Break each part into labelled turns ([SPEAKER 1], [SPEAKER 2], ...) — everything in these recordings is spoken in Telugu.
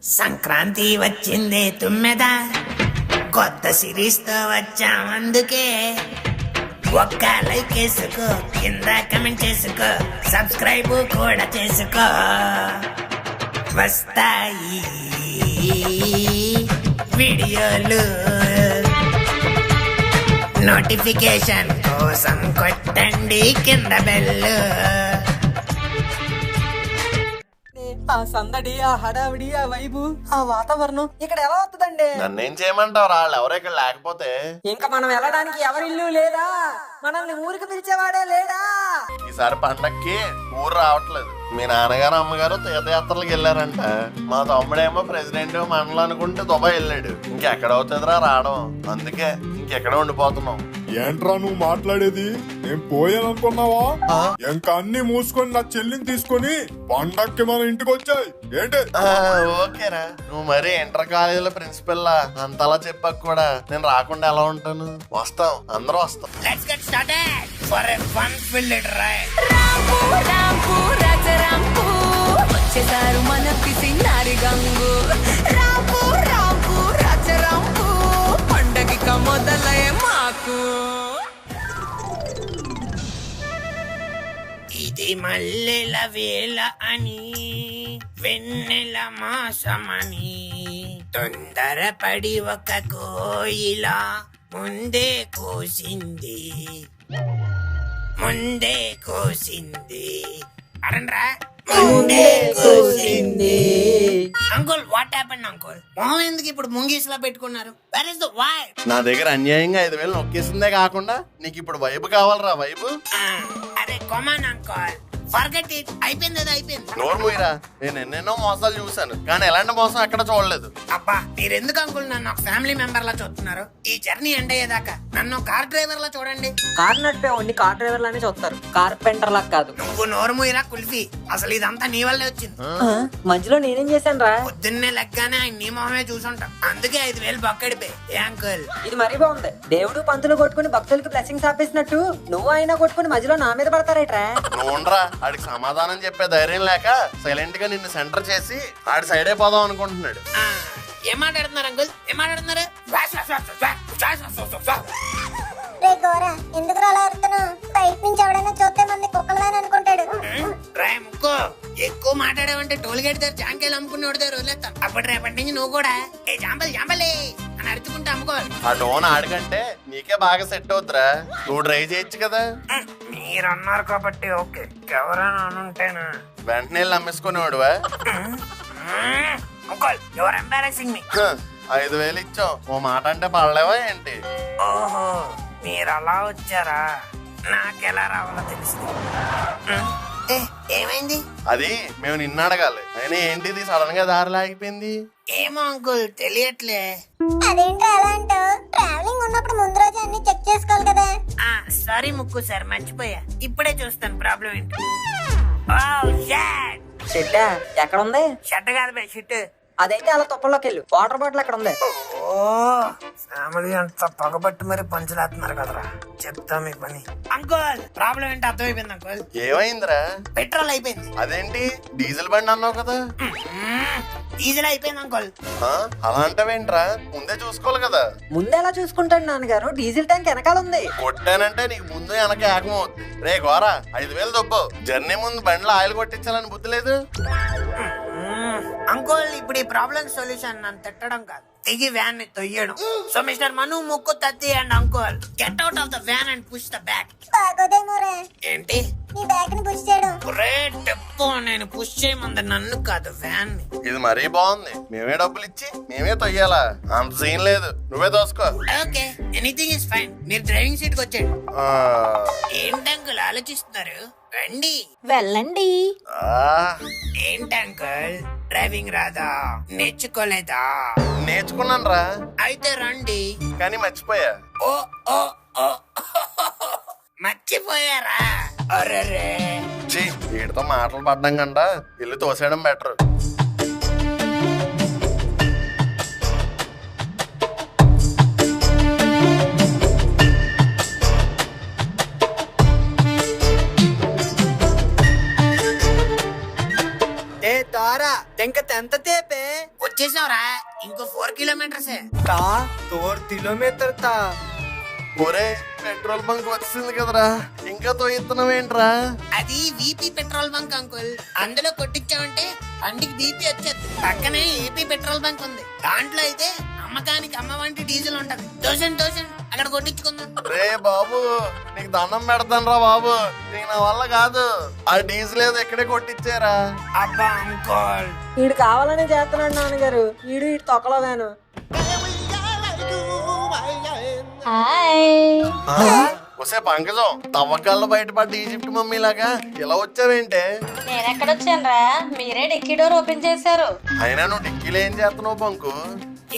[SPEAKER 1] సంక్రాంతి వచ్చిందే తుమ్మెద, కొత్త సిరీస్ తో వచ్చాం అందుకే. ఒక్క లైక్ చేసుకో, కింద కమెంట్ చేసుకో, సబ్స్క్రైబ్ కూడా చేసుకో. వస్తాయి వీడియోలు, నోటిఫికేషన్ కోసం కొట్టండి కింద బెల్లు.
[SPEAKER 2] ఆ సందడి, ఆ హడావిడి, ఆ వైబు, ఆ వాతావరణం ఇక్కడ ఎలా వస్తుందండి?
[SPEAKER 3] నన్నేం చేయమంటావు? వాళ్ళు ఎవరో ఇక్కడ లేకపోతే
[SPEAKER 2] ఇంకా మనం వెళ్ళడానికి ఎవరిల్లు లేదా? మనల్ని ఊరికి పిలిచేవాడే లేడా?
[SPEAKER 3] ఈసారి పండక్కి ఊరు రావట్లేదు. మీ నాన్నగారు అమ్మగారు తీర్థయాత్రలకు వెళ్ళారంట. మా తమ్ముడేమో ప్రెసిడెంట్ మండలం అనుకుంటే దుబాయ్ వెళ్ళాడు. ఇంకెక్కడవుతుందిరా రావడం, అందుకే ఇంకెక్కడ ఉండిపోతున్నాం.
[SPEAKER 4] ఏంట్రా నువ్వు మాట్లాడేది? నేను పోయాననుకున్నావా? ఇంకా అన్ని మూసుకొని నా చెల్లిని తీసుకొని పండక్కి మన ఇంటికి వచ్చాయి ఏంటి?
[SPEAKER 3] ఓకేరా, నువ్వు మరి ఇంటర్ కాలేజీలో ప్రిన్సిపల్ లా అంతలా చెప్పాక కూడా నేను రాకుండా ఎలా ఉంటాను? వస్తాం, అందరూ వస్తాం.
[SPEAKER 1] Let's get started for a fun-filled ride.
[SPEAKER 5] రాంపు రాంపు రాజరాంపు వచ్చేసారు మన పిసినారి గంగు. రాంపు రాంపు రాజరాంపు పండగిక మొదలయ్యే మాకు.
[SPEAKER 1] ఇది మల్లెల వేళ అని, వెన్నెల మాసమని, తొందరపడి ఒక కోయిల ముందే కోసింది, ముందే కోసింది. అరండ్రా, ముందే కోసింది. Uncle, what happened uncle? మొహం ఎందుకు ఇప్పుడు ముంగీస్లా పెట్టుకున్నారు? Where is the vibe?
[SPEAKER 3] నా దగ్గర అన్యాయంగా 5,000 నొక్కేసిందే కాకుండా నీకు ఇప్పుడు వైబు కావాలరా? వైబు
[SPEAKER 1] అరే కొమాన్ అంకుల్, ఫర్గెట్ ఇట్. అయిపోయింది, అది అయిపోయింది.
[SPEAKER 3] నోరు మూయరా. నేను ఎన్నెన్నో మోసాలు చూశాను, కానీ ఎలాంటి మోసం ఎక్కడ చూడలేదు.
[SPEAKER 1] అబ్బా, మీరెందుకు అంకుల్ నన్ను ఒక ఫ్యామిలీ మెంబర్ లా చూస్తున్నారు? ఈ జర్నీ ఎండ్ అయ్యేదాకా నన్ను కార్ డ్రైవర్ లా చూడండి.
[SPEAKER 2] కార్ నడిపే వాడిని కార్ డ్రైవర్ లానే చూస్తారు, కార్పెంటర్ లాగా కాదు.
[SPEAKER 1] నువ్వు నోరు మూయరా కుల్ఫీ. అసలు ఇదంతా నీ వల్లే వచ్చింది.
[SPEAKER 2] మధ్యలో నేనేం చేశాను రా?
[SPEAKER 1] పొద్దున్నే లెగ్గానే ఆయన నీ మొహమే చూసుంటాం, అందుకే 5,000 బక్కడిపోయి. ఏ అంకుల్?
[SPEAKER 2] ఇది మరీ బాగుంది. దేవుడు పంతులు కొట్టుకుని భక్తులకు బ్లెస్సింగ్స్ ఆపేసినట్టు నువ్వు అయినా కొట్టుకుని మధ్యలో నా మీద పడతారేట్రా?
[SPEAKER 3] నువ్వు ఉండరా, ఆడికి సమాధానం చెప్పే ధైర్యం లేక సైలెంట్ గా నిన్ను సెంటర్ చేసి ఆడి సైడ్ అయిపోదాం అనుకుంటున్నాడు.
[SPEAKER 1] ఏం మాట్లాడుతున్నారు అంకుల్? ఏం మాట్లాడుతున్నారు?
[SPEAKER 6] రే గోరా, ఎందుకు అలా అరుతున్నావు? బయట నుంచి ఎవడైనా చూస్తే మంది కుక్కలదని అనుకుంటాడు.
[SPEAKER 1] రాయ్ ముక్కు, ఎక్కువ మాట్లాడావంటే టోల్ గేట్ దగ్గర జాంకాయలు అమ్ముకుని దగ్గర వదిలేస్తాను. అప్పుడు రేపటి నుంచి నువ్వు కూడా ఏ జాంపలి జాంపలి అని అరుచుకుంటూ అమ్ముకోవాలి.
[SPEAKER 3] ఆ డోన్ ఆడికంటే నీకే బాగా సెట్ అవుతురా. నువ్వు డ్రై చేయొచ్చు కదా.
[SPEAKER 1] మీరు అన్నారు కాబట్టి ఓకే, ఎవరైనా అనుంటేనా?
[SPEAKER 3] వెంటనే వెళ్ళి అమ్మేసుకునేవాడువా?
[SPEAKER 1] అంకుల్, యువర్ ఎంబారసింగ్ మీ.
[SPEAKER 3] 5,000 ఇచ్చావు, ఓ మాట అంటే పడలేవా ఏంటి?
[SPEAKER 1] ఓహో, మీరు అలా వచ్చారా? నాకెలా రావాలో తెలుసు. ఏమైంది?
[SPEAKER 3] అది మేము నిన్ను అడగాలి. అయినా ఏంటిది సడన్ గా దారి లాగిపోయింది?
[SPEAKER 1] ఏమో అంకుల్, తెలియట్లే.
[SPEAKER 6] అదేంటో అలా అంటావు? ట్రావెలింగ్ ఉన్నప్పుడు ముందు రోజు అన్ని చెక్ చేసుకోవాలి కదా.
[SPEAKER 1] సారీ ముక్కు సార్, మర్చిపోయా. ఇప్పుడే చూస్తాను ప్రాబ్లం ఏంటి.
[SPEAKER 2] షెడ్ ఎక్కడ ఉంది?
[SPEAKER 1] షర్ట్ కాదు బే, షిట్.
[SPEAKER 2] అదైతే అలా తుప్పల్లోకి వెళ్ళు. వాటర్ బాటిల్ ఎక్కడ ఉంది?
[SPEAKER 1] ఓ ఫ్యామిలీ అంతా పగబట్టి మరి పంచులేస్తున్నారు కదరా. చెప్తా మీ పని. అంకుల్, ప్రాబ్లం ఏంటి అర్థమైపోయింది అంకుల్.
[SPEAKER 3] ఏమైందిరా?
[SPEAKER 1] పెట్రోల్ అయిపోయింది.
[SPEAKER 3] అదేంటి, డీజిల్ బండి అన్నావు కదా?
[SPEAKER 1] డీజిల్ అయిపోయింది అంకుల్.
[SPEAKER 3] అలా అంటావేంట్రా? ముందే చూసుకోవాలి కదా.
[SPEAKER 2] ముందు ఎలా చూసుకుంటాడు నాన్నగారు? డీజిల్ ట్యాంక్ వెనకాల ఉంది.
[SPEAKER 3] కొట్టానంటే నీకు ముందు వెనక ఏకం అవుద్ది. రే గోరా, 5,000 దొబ్బు. జర్నీ ముందు బండిలో ఆయిల్ కొట్టించాలని బుద్ధి లేదు?
[SPEAKER 1] అంకుల్, ఇప్పుడు ఈ ప్రాబ్లం సొల్యూషన్ నన్ను తిట్టడం కాదు, దిగి వ్యాన్ ని తొయ్యడం. సో మిస్టర్ మను, ముక్కు తత్తి and uncle, get out of the van and push the back.
[SPEAKER 6] బాగోదేమోరా
[SPEAKER 1] ఏంటి?
[SPEAKER 6] నీ బ్యాగ్ ని పుష్ చేయడం.
[SPEAKER 1] గ్రేట్ డెప్పో, నేను పుష్ చేయమంది నన్ను కాదు, వ్యాన్ ని.
[SPEAKER 3] ఇది మరీ బాగుంది. మేమే డబ్బులు ఇచ్చి మేమే తొయ్యాలా? అంత సీన్ లేదు, నువ్వే దోసుకో.
[SPEAKER 1] Okay, anything is fine. మీరు డ్రైవింగ్ సీట్ కి వచ్చేయండి.
[SPEAKER 3] ఆ,
[SPEAKER 1] ఏంటి అంకుల్ ఆలోచిస్తున్నారు? రండి.
[SPEAKER 5] వెళ్ళండి.
[SPEAKER 1] ఏంటి అంకుల్, డ్రైవింగ్ రాదా? నేర్చుకోలేదా?
[SPEAKER 3] నేర్చుకున్నాను రా,
[SPEAKER 1] అయితే రండి.
[SPEAKER 3] కానీ మర్చిపోయా.
[SPEAKER 1] ఓ ఓ ఓ మర్చిపోయారా? అరే,
[SPEAKER 3] చీ, వీటితో మాటలు పడ్డం కంట ఇల్లు తోసేయడం బెటర్.
[SPEAKER 2] ఏ తారా తెంక తెంత తేపే
[SPEAKER 1] వచ్చేసావురా ఇంకో 4 కిలోమీటర్సే.
[SPEAKER 2] తా 4 కిలోమీటర్ తా.
[SPEAKER 3] ఒరే పెట్రోల్ బంక్ వచ్చింది కదరా, ఇంకా తోయిస్తున్నావు ఏంట్రా?
[SPEAKER 1] అది వీపీ పెట్రోల్ బంక్ అంకుల్. అందులో కొట్టించామంటే బండికి బీపీ వచ్చేది. పక్కనే ఏపీ పెట్రోల్ బంక్ ఉంది. దాంట్లో అయితే అమ్మకానికి అమ్మ వంటి డీజిల్ ఉంటది. 1000 అక్కడ కొట్టించుకుందాం.
[SPEAKER 3] రే బాబు నీకు దండం పెడతాను రా బాబు, నీకు నా వల్ల కాదు. ఆ డీజిల్ ఏదో ఎక్కడే కొట్టించారా?
[SPEAKER 1] అబ్బా అంకుల్,
[SPEAKER 2] వీడు కావాలనే చేస్తున్నాడు నాన్నగారు. వీడు ఇటు తొక్కలో వేను.
[SPEAKER 3] వసే పంకజం, తవ్వకాల్లో బయటపడ్డ ఈజిప్ట్ మమ్మీ లాగా ఇలా వచ్చావేంటే?
[SPEAKER 7] నేనెక్కడొచ్చానురా, మీరే డిక్కీ డోర్ ఓపెన్ చేశారు.
[SPEAKER 3] అయినా నువ్వు డిక్కీలో ఏం చేస్తున్నావు పంకు?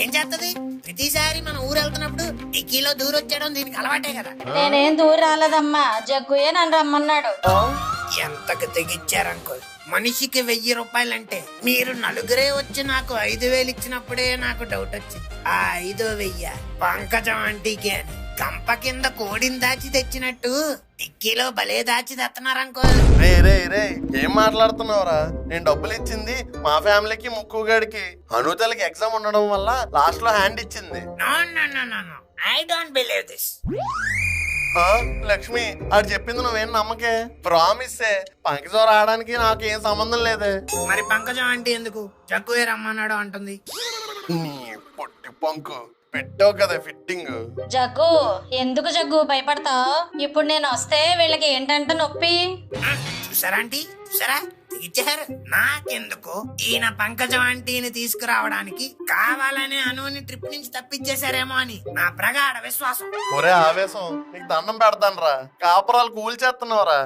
[SPEAKER 1] ఏం చేస్తది? ప్రతిసారి మన ఊరు వెళ్తున్నప్పుడు డిక్కీలో దూరొచ్చేయడం దీనికి అలవాటే కదా.
[SPEAKER 7] నేనేం దూరం రాలేదమ్మా, జగ్గుయే నన్ను రమ్మన్నాడు.
[SPEAKER 1] ఎంతకు తెగిచ్చారు అంకుల్? మనిషికి 1000 రూపాయలంటే మీరు నలుగురే వచ్చి నాకు 5000 ఇచ్చినప్పుడే నాకు డౌట్ వచ్చింది. ఆ 5000 పంకజం ఆంటీకి అని కంప కింద కోడిని దాచి తెచ్చినట్టు డిక్కీలో భలే దాచి తెస్తున్నారు అంకుల్.
[SPEAKER 3] రే రే రే ఏం మాట్లాడుతున్నావురా? నేను డబ్బులు ఇచ్చింది మా ఫ్యామిలీకి, ముక్కుగాడికి. అనుతలకి ఎగ్జామ్ ఉండడం వల్ల లాస్ట్ లో హ్యాండ్ ఇచ్చింది.
[SPEAKER 1] No I don't believe this.
[SPEAKER 3] Lakshmi ఆడు చెప్పింది నువ్వేం నమ్మకే? ప్రామిస్ పంకజం రావడానికి నాకు ఏం సంబంధం లేదే.
[SPEAKER 1] మరి పంకజం ఆంటీ ఎందుకు జగ్గుయే రమ్మన్నాడు అంటుంది?
[SPEAKER 3] నీ పొట్టి పంకు పెట్టావు కదా ఫిట్టింగ్.
[SPEAKER 7] జగ్గు ఎందుకు జగ్గు భయపడతావు? ఇప్పుడు నేను వస్తే వీళ్ళకి ఏంటంటే నొప్పి.
[SPEAKER 1] చూసారా ఆంటీ, చూసారా తెగిచ్చారు. నాకెందుకు ఈయన పంకజం ఆంటీని తీసుకురావడానికి కావాలనే అనుని ట్రిప్ నుంచి తప్పించేశారేమో అని నా ప్రగాఢ విశ్వాసం.
[SPEAKER 3] ఒరే ఆవేశం, నీకు దండం పెడతాను రా, కాపురాలు కూల్ చేస్తున్నావురా.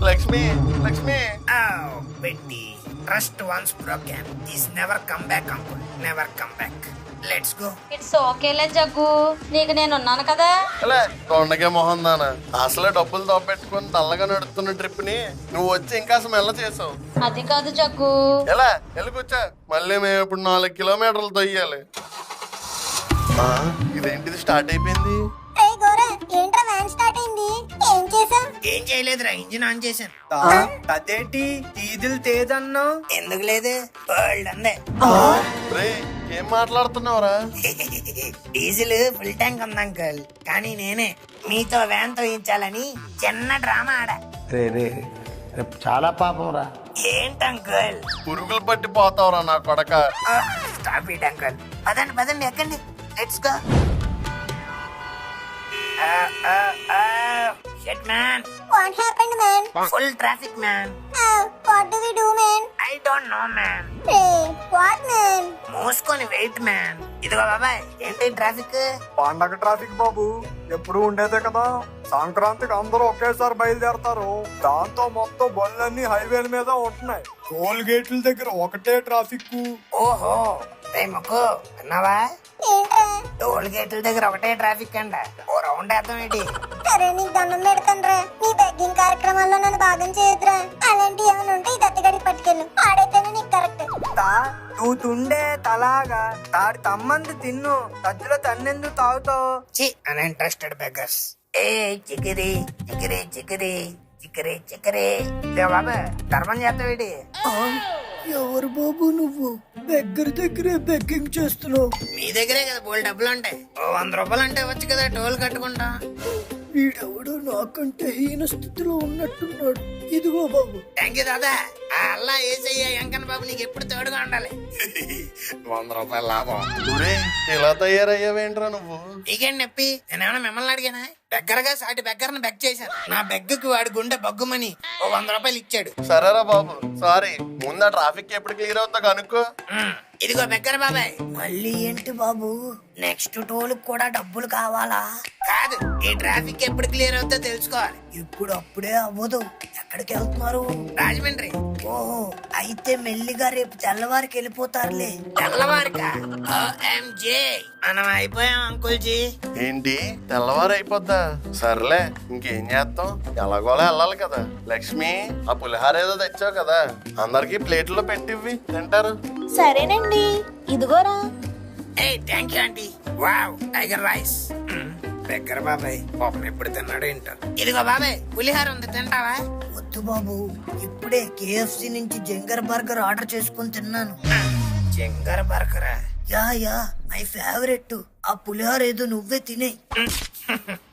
[SPEAKER 3] లక్ష్మి లక్ష్మి
[SPEAKER 1] పెట్టి trust once broken is never come back uncle, never come back. Let's go.
[SPEAKER 7] It's ఓకేలే జగ్గు, నీకు నేను ఉన్నాను కదా.
[SPEAKER 3] అలే తొండగే మొహం దానా, అసలే డబ్బులు తోపెట్టుకుని తల్లగా నడుస్తున్న ట్రిప్ ని నువ్వు వచ్చి ఇంకా మెల్ల చేసావు.
[SPEAKER 7] అది కాదు జగ్గు.
[SPEAKER 3] ఎలా వెళ్ళకొచ్చా? మళ్ళీ మేము ఇప్పుడు 4 కిలోమీటర్లు తొయ్యాలి. ఇదేంటిది స్టార్ట్ అయిపోయింది?
[SPEAKER 6] రే గోరా, ఏంట్రా వ్యాన్ స్టార్ట్ అయింది? ఏం చేసావ్?
[SPEAKER 1] ఏం చేయలేదురా, ఇంజిన్ ఆన్ చేశాను.
[SPEAKER 2] అదేంటి డీజిల్ తేదన్నావు?
[SPEAKER 1] ఎందుకు లేదు, వరల్డ్ అందే.
[SPEAKER 3] రే ఏం మాట్లాడుతున్నావురా?
[SPEAKER 1] డీజిల్ ఫుల్ ట్యాంక్ ఉంది అంకుల్, కానీ నేనే మీతో వ్యాన్ తోయించాలని చిన్న డ్రామా ఆడా.
[SPEAKER 8] రే రే రేపు చాలా పాపం రా.
[SPEAKER 1] ఏంటి అంకుల్?
[SPEAKER 3] పురుగులు పట్టి పోతావురా నా కొడక.
[SPEAKER 1] Stop it uncle. పదండి ఎక్కండి, let's go. Shit man,
[SPEAKER 6] What happened, man?
[SPEAKER 1] full traffic man.
[SPEAKER 6] What do we do, man?
[SPEAKER 1] I don't know man.
[SPEAKER 6] Hey, what, man?
[SPEAKER 1] మూసుకొని వెయిట్ మ్యాన్. ఇదిగో బాబాయ్, ఏంటి ట్రాఫిక్?
[SPEAKER 4] పండగ ట్రాఫిక్ బాబు, ఎప్పుడు ఉండేదే కదా. సంక్రాంతికి అందరూ ఒకేసారి బయలుదేరతారు. దాంతో మొత్తం బళ్ళన్నీ హైవేల మీద ఉంటున్నాయి. టోల్ గేట్ల దగ్గర ఒకటే ట్రాఫిక్.
[SPEAKER 1] ఓహో రేమకు అన్నావా?
[SPEAKER 6] ఏంట్రా?
[SPEAKER 1] టోల్ గేట్ల దగ్గర ఒకటే ట్రాఫిక్ అంట. ఓ రౌండ్ వేద్దాం ఏంటి?
[SPEAKER 6] సరే నీకు దండం పెడతానురా, నీ బెగ్గింగ్ కార్యక్రమాల్లో నన్ను భాగం చేయదురా. అలాంటి ఏమైనా ఉంటే ఈ దత్తగడికి పట్టుకెళ్ళు, ఆడైతేనే నీకు కరెక్ట్.
[SPEAKER 2] నువ్వు తుండే తలాగా తాడి తమ్మంది తిన్ను, తజ్జులో తన్నెందుకు తాగుతావు?
[SPEAKER 1] చి అన్ఇంట్రెస్టెడ్ బెగ్గర్స్. ఏ చికిరి చికిరి చికిరి చికిరి చికిరి. బాబా ధర్మం చేస్తావేటి?
[SPEAKER 2] ఎవరు బాబు నువ్వు దగ్గరే బెగ్గింగ్ చేస్తున్నావు?
[SPEAKER 1] మీ దగ్గరే కదా బోల్ డబ్బులు ఉంటాయి. ఓ 100 రూపాయలు అంటే వచ్చు కదా, టోల్ కట్టుకుంటా.
[SPEAKER 2] వీడెవడో నాకంటే హీన స్థితిలో ఉన్నట్టున్నాడు. ఇదిగో బాబు.
[SPEAKER 1] థ్యాంక్ యూ దాదా. అల్లా ఏసయ్యా వెంకన్న బాబు నీకు ఎప్పుడు తోడుగా ఉండాలి.
[SPEAKER 3] 100 రూపాయలు లాభం. ఒరే ఇలా తయారయ్యావేంట్రా నువ్వు?
[SPEAKER 1] నీకేంటి నొప్పి? నేనేమన్నా మిమ్మల్ని అడిగానా? దగ్గరగా సాటి బెగ్గర్ని బెగ్ చేశాను. నా బెగ్గుకి వాడి గుండె బగ్గుమని ఓ 100 రూపాయలు ఇచ్చాడు.
[SPEAKER 3] సరేరా బాబు, సారీ. ముందు ట్రాఫిక్ ఎప్పుడు క్లియర్ అవుతా కనుక్కో.
[SPEAKER 1] ఇదిగో బెగ్గర బాబాయ్. మళ్ళీ ఏంటి బాబు, నెక్స్ట్ టోల్ కూడా డబ్బులు కావాలా? కాదు, ఈ ట్రాఫిక్ ఎప్పుడు క్లియర్ అవుతుందో తెలుసుకోవాలి. ఇప్పుడు అప్పుడే అవ్వదు. ఎక్కడికి వెళ్తున్నారు? రాజమండ్రి. ఓహో, అయితే మెల్లిగా రేపు తెల్లవారికి వెళ్ళిపోతారులే. తెల్లవారికా? OMG, మనం అయిపోయాం అంకుల్ జీ.
[SPEAKER 3] ఏంటి తెల్లవారు అయిపోద్దా? సర్లే ఇంకేం చేస్తాం, ఎలాగోలా వెళ్ళాలి కదా. లక్ష్మి ఆ పులిహార ఏదో తెచ్చావు కదా, అందరికి ప్లేట్లో పెట్టివ్వి తింటారు.
[SPEAKER 5] సరేనండి, ఇదిగోరా.
[SPEAKER 1] ఏ thank you aunty. Wow, tiger rice. దగ్గర బాబాయ్ పాపం ఎప్పుడు తిన్నాడు ఏంటో. ఇదిగో బాబాయ్ పులిహార ఉంది, తింటావా? వద్దు వద్దు బాబు, ఇప్పుడే KFC నుంచి జింగర్ బర్గర్ ఆర్డర్ చేసుకుని తిన్నాను. జింగర్ బర్గరా? Yeah my favourite. ఆ పులిహోర ఏదో నువ్వే తినే.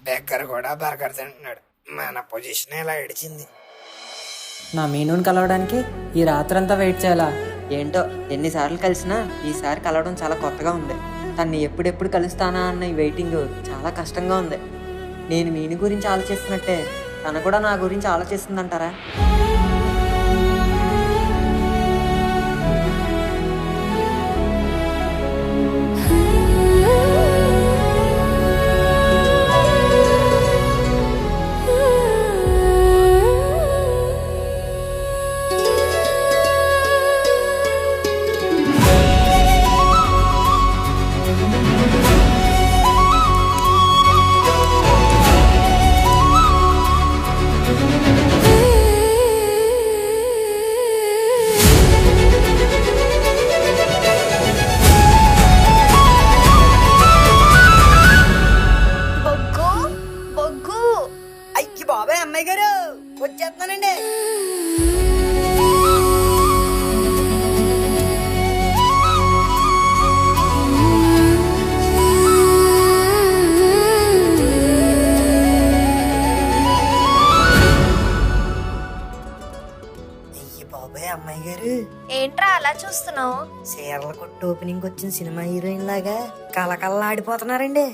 [SPEAKER 1] బెక్కర్ కూడా బర్గర్ తింటున్నాడు. మన పొజిషన్ ఎలా ఇడిచింది.
[SPEAKER 2] నా మీనుని కలవడానికి ఈ రాత్రంతా వెయిట్ చేయాలా ఏంటో? ఎన్నిసార్లు కలిసినా ఈసారి కలవడం చాలా కొత్తగా ఉంది. తన్ని ఎప్పుడెప్పుడు కలుస్తానా అన్న ఈ వెయిటింగ్ చాలా కష్టంగా ఉంది. నేను మీను గురించి ఆలోచిస్తున్నట్టే తను కూడా నా గురించి ఆలోచిస్తుందంటారా?
[SPEAKER 1] అయ్యి బాబాయ్, అమ్మాయి గారు వచ్చేస్తున్నానండి. అయ్యి బాబాయ్, అమ్మాయి గారు
[SPEAKER 5] ఏంట్రా అలా చూస్తున్నావు?
[SPEAKER 1] చీరల కొట్టు ఓపెనింగ్ వచ్చిన సినిమా హీరోయిన్ లాగా కళకళలాడిపోతున్నారండి.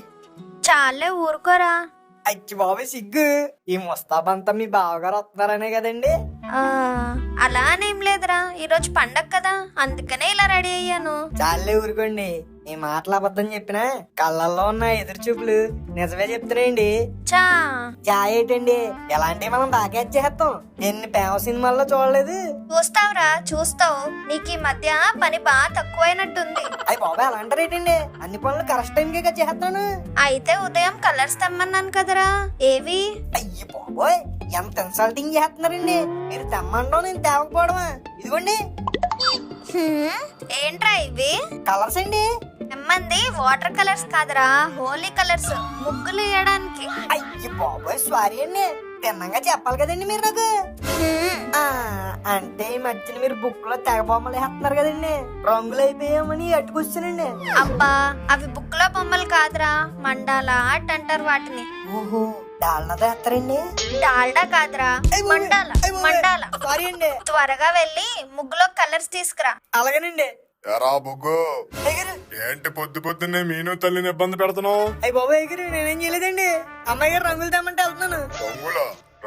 [SPEAKER 5] చాలే ఊరుకోరా.
[SPEAKER 1] అచ్చి బాబాయ్ సిగ్గు. ఈ ముస్తాబంతా మీ బావగారు వస్తున్నారనే కదండి.
[SPEAKER 5] అలా అనేం లేదురా, ఈరోజు పండగ కదా అందుకనే ఇలా రెడీ అయ్యాను.
[SPEAKER 1] చాలే ఊరుకోండి. ఈ మాటలు అబద్ధం చెప్పినా కళ్ళల్లో ఉన్న ఎదురు చూపులు నిజమే చెప్తున్నాయండి.
[SPEAKER 5] చా
[SPEAKER 1] ఏంటండి ఎలాంటివి మనం దాకేచ్చేస్తాం. ఎన్ని ప్రేమ సినిమాల్లో చూడలేదు.
[SPEAKER 5] చూస్తావురా చూస్తావు. నీకు ఈ మధ్య పని బాగా తక్కువైనట్టుంది.
[SPEAKER 1] అయ్యి బాబాయ్ అలా అంటారేటండి? అన్ని పనులు కరెక్ట్ టైంకే కదా చేస్తాను.
[SPEAKER 5] అయితే ఉదయం కలర్స్ తెమ్మన్నాను కదరా, ఏవి?
[SPEAKER 1] అయ్యి బాబోయ్, ఎంత ఇన్సల్టింగ్ చేస్తున్నారండి. మీరు తెమ్మంటాం, నేను తేవకపోవడమా? ఇదిగోండి
[SPEAKER 5] ఏంట్రా ఇవి?
[SPEAKER 1] కలర్స్ అండి.
[SPEAKER 5] తెమ్మంది వాటర్ కలర్స్ కాదురా, హోలీ కలర్స్, ముగ్గులు వేయడానికి.
[SPEAKER 1] అయ్యి బాబోయ్ సారీ అండి. తిన్నంగా చెప్పాలి కదండి మీరు నాకు. అంటే ఈ మధ్యన మీరు బుక్ లో తెగ బొమ్మలు వేస్తున్నారు కదండి, రంగులు అయిపోయామని అట్టుకొచ్చానండి.
[SPEAKER 5] అబ్బా, అవి బుక్ లో బొమ్మలు కాదురా, మండాలా ఆర్ట్ అంటారు వాటిని.
[SPEAKER 1] ఓహో, డాల్డా వేస్తారండి?
[SPEAKER 5] డాల్డా కాదురా, మండాలా మండాలా.
[SPEAKER 1] సారీ అండి.
[SPEAKER 5] త్వరగా వెళ్ళి ముగ్గులో కలర్స్ తీసుకురా.
[SPEAKER 1] అలాగేనండి.
[SPEAKER 4] ఎరా బుగ్గు, ఏంటి పొద్దు పొద్దున్నే మీను తల్లిని ఇబ్బంది పెడుతున్నావు?
[SPEAKER 1] అయ్యి బాబాయ్ గారు, నేనేం చేయలేదండి. అమ్మాయి గారు రంగులు తెమ్మంటే వెళ్తున్నాను.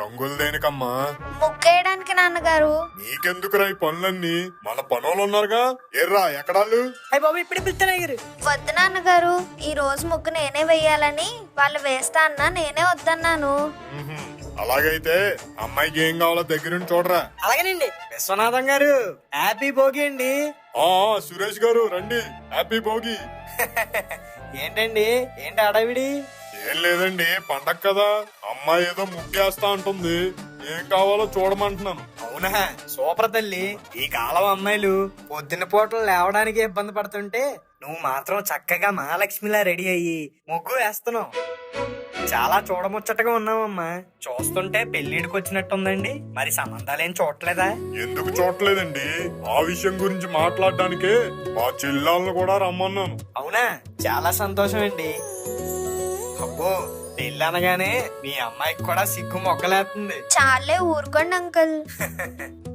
[SPEAKER 4] రంగులు దేనికమ్మా?
[SPEAKER 5] ముగ్గేయడానికి నాన్నగారు.
[SPEAKER 4] నీకెందుకురా ఈ పనులన్నీ? మన పనులు ఉన్నారుగా. ఎర్రా ఎక్కడాళ్ళు?
[SPEAKER 1] అయ్యి బాబాయ్ ఇప్పుడే పిలుస్తాను గారు.
[SPEAKER 5] వద్దు నాన్నగారు, ఈ రోజు ముగ్గు నేనే వెయ్యాలని వాళ్ళు వేస్తా అన్నా నేనే వద్దన్నాను.
[SPEAKER 4] అలాగైతే అమ్మాయికి ఏం కావాలో దగ్గరుండి చూడరా.
[SPEAKER 1] అలాగేనండి. విశ్వనాథం గారు హ్యాపీ భోగి అండి.
[SPEAKER 4] సురేష్ గారు రండి, హ్యాపీ భోగి.
[SPEAKER 1] ఏంటండి, ఏంటి అడవిడి?
[SPEAKER 4] ఏం లేదండి, పండగ కదా, అమ్మాయి ఏదో ముగ్గేస్తా అంటుంది, ఏం కావాలో చూడమంటున్నాను.
[SPEAKER 1] అవునా, సూపర్ తల్లి. ఈ కాలం అమ్మాయిలు పొద్దున్న పూటలు లేవడానికి ఇబ్బంది పడుతుంటే నువ్వు మాత్రం చక్కగా మహాలక్ష్మిలా రెడీ అయ్యి ముగ్గు వేస్తున్నావు. చాలా చూడముచ్చటగా ఉన్నావమ్మా. చూస్తుంటే పెళ్లిడికి వచ్చినట్టుందండి. మరి సంబంధాలేం చూడలేదా?
[SPEAKER 4] ఎందుకు చూడలేదండి, ఆ విషయం గురించి మాట్లాడడానికే మా చెల్లెళ్ళను కూడా రమ్మన్నాను.
[SPEAKER 1] అవునా, చాలా సంతోషం అండి. అబ్బో, పెళ్ళి అనగానే మీ అమ్మాయికి కూడా సిగ్గు మొక్కలేస్తుంది.
[SPEAKER 5] చాలే ఊరుకోండి అంకుల్.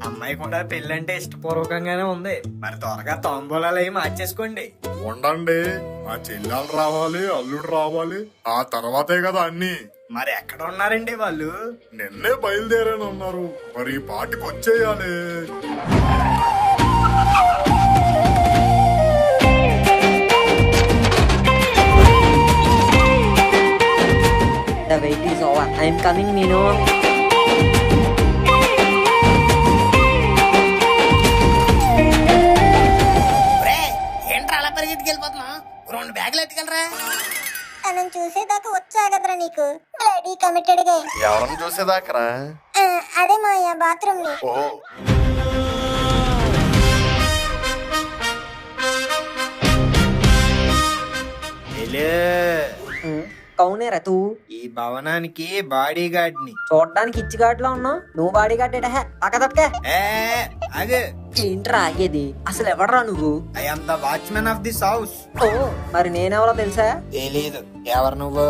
[SPEAKER 1] అమ్మాయి కూడా పెళ్ళంటే ఇష్టపూర్వకంగానే ఉంది. మరి త్వరగా తాంబూలాలు అవి మార్చేసుకోండి.
[SPEAKER 4] ఉండండి, మా చెల్లెలు రావాలి, అల్లుడు రావాలి, ఆ తర్వాతే కదా అన్ని.
[SPEAKER 1] మరి ఎక్కడ ఉన్నారండి వాళ్ళు?
[SPEAKER 4] నిన్నే బయలుదేరని ఉన్నారు, మరి ఈ పాటికి వచ్చేయాలి.
[SPEAKER 2] The wait is over. I am coming, Meenu.
[SPEAKER 1] ఏంట్రా అలా పరిగెత్తుకెళ్ళిపోతున్నా? 2 బ్యాగులు ఎత్తుకెళ్ళరా.
[SPEAKER 6] తనని చూసేదాకా వచ్చా కదరా నీకు. బ్లడీ కమిటెడ్ గా.
[SPEAKER 3] ఎవరిని చూసేదాకరా?
[SPEAKER 6] అదే మాయా బాత్రూమ్ ని.
[SPEAKER 3] ఓ,
[SPEAKER 1] వెళ్ళు.
[SPEAKER 2] कौन है रे तू?
[SPEAKER 1] ఈ
[SPEAKER 9] ఈ భవనానికి బాడీ గార్డ్ ని.
[SPEAKER 2] చూడడానికి ఇచ్చిగాట్లో ఉన్నావు, నువ్వు బాడీ కట్టేట పక్కదప్పకే.
[SPEAKER 9] అగే
[SPEAKER 2] ఏంట్రా ఆగేది? అసలు ఎవడరా నువ్వు?
[SPEAKER 9] I am the watchman of this house.
[SPEAKER 2] ఓ, మరి నేనెవరో తెలుసా?
[SPEAKER 9] తెలీదు. ఎవరు నువ్వు?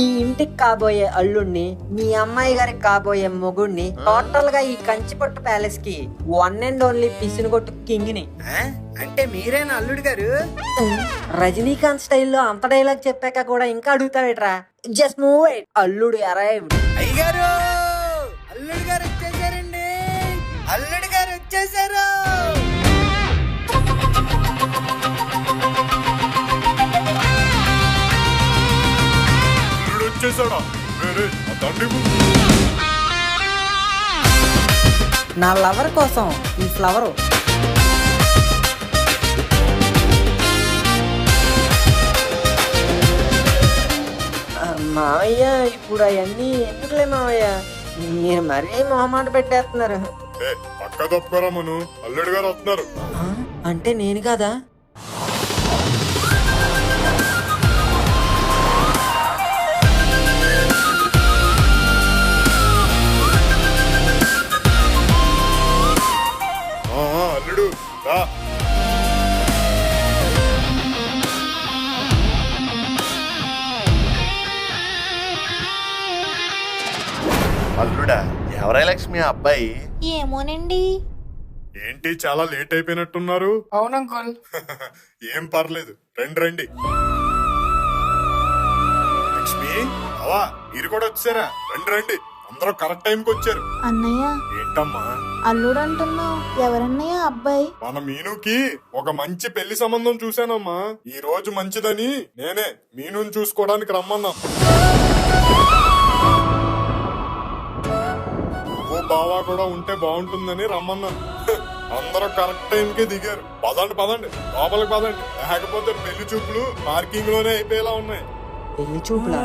[SPEAKER 2] ఈ ఇంటికి కాబోయే అల్లుడిని, మీ అమ్మాయి గారికి కాబోయే మొగుడిని, టోటల్ గా ఈ కంచిపట్టు ప్యాలెస్ కి వన్ అండ్ ఓన్లీ పిసినగొట్టు కింగ్ ని.
[SPEAKER 9] అంటే మీరేనా అల్లుడు గారు?
[SPEAKER 2] రజనీకాంత్ స్టైల్లో అంత డైలాగ్ చెప్పాక కూడా ఇంకా అడుగుతావేట్రా? Just move it. అల్లుడు అరైవ్డ్.
[SPEAKER 9] అయ్యగారు, అల్లుడు గారు వచ్చేసారండి. అల్లుడు గారు వచ్చేసారు.
[SPEAKER 4] వచ్చేసాడా?
[SPEAKER 2] నా లవర్ కోసం ఈ ఫ్లవరు. మావయ్య, ఇప్పుడు అవన్నీ ఎందుకులే మావయ్య, మీరు మరీ మొహమాట పెట్టేస్తున్నారు.
[SPEAKER 4] పక్క తప్పుకోరా మను, అల్లుడు గారు వస్తున్నారు.
[SPEAKER 2] అంటే నేను కదా?
[SPEAKER 4] అల్లుడు రా.
[SPEAKER 3] అల్లుడా? ఎవరై లక్ష్మి అబ్బాయి?
[SPEAKER 5] ఏమోనండి.
[SPEAKER 4] ఏంటి చాలా లేట్ అయిపోయినట్టున్నారు?
[SPEAKER 9] అవును అంకుల్.
[SPEAKER 4] ఏం పర్లేదు, రండి రండి. లక్ష్మి, అవా మీరు కూడా వచ్చారా? రండి రండి, అందరూ కరెక్ట్ టైంకి వచ్చారు.
[SPEAKER 5] అన్నయ్య,
[SPEAKER 4] ఏంటమ్మా
[SPEAKER 5] అల్లుడు అంటున్నావు? ఎవరన్నయ్య అబ్బాయి?
[SPEAKER 4] మన మీనుకి ఒక మంచి పెళ్లి సంబంధం చూశానమ్మా. ఈ రోజు మంచిదని నేనే మీనుని చూసుకోవడానికి రమ్మన్నా. ఓ బావా కూడా ఉంటే బాగుంటుందని రమ్మన్నాను. అందరూ కరెక్ట్ టైంకే దిగారు. పదండి పదండి, లోపలికి పదండి, లేకపోతే పెళ్లి చూపులు పార్కింగ్ లోనే అయిపోయేలా ఉన్నాయి.
[SPEAKER 2] పెళ్లి చూపులా?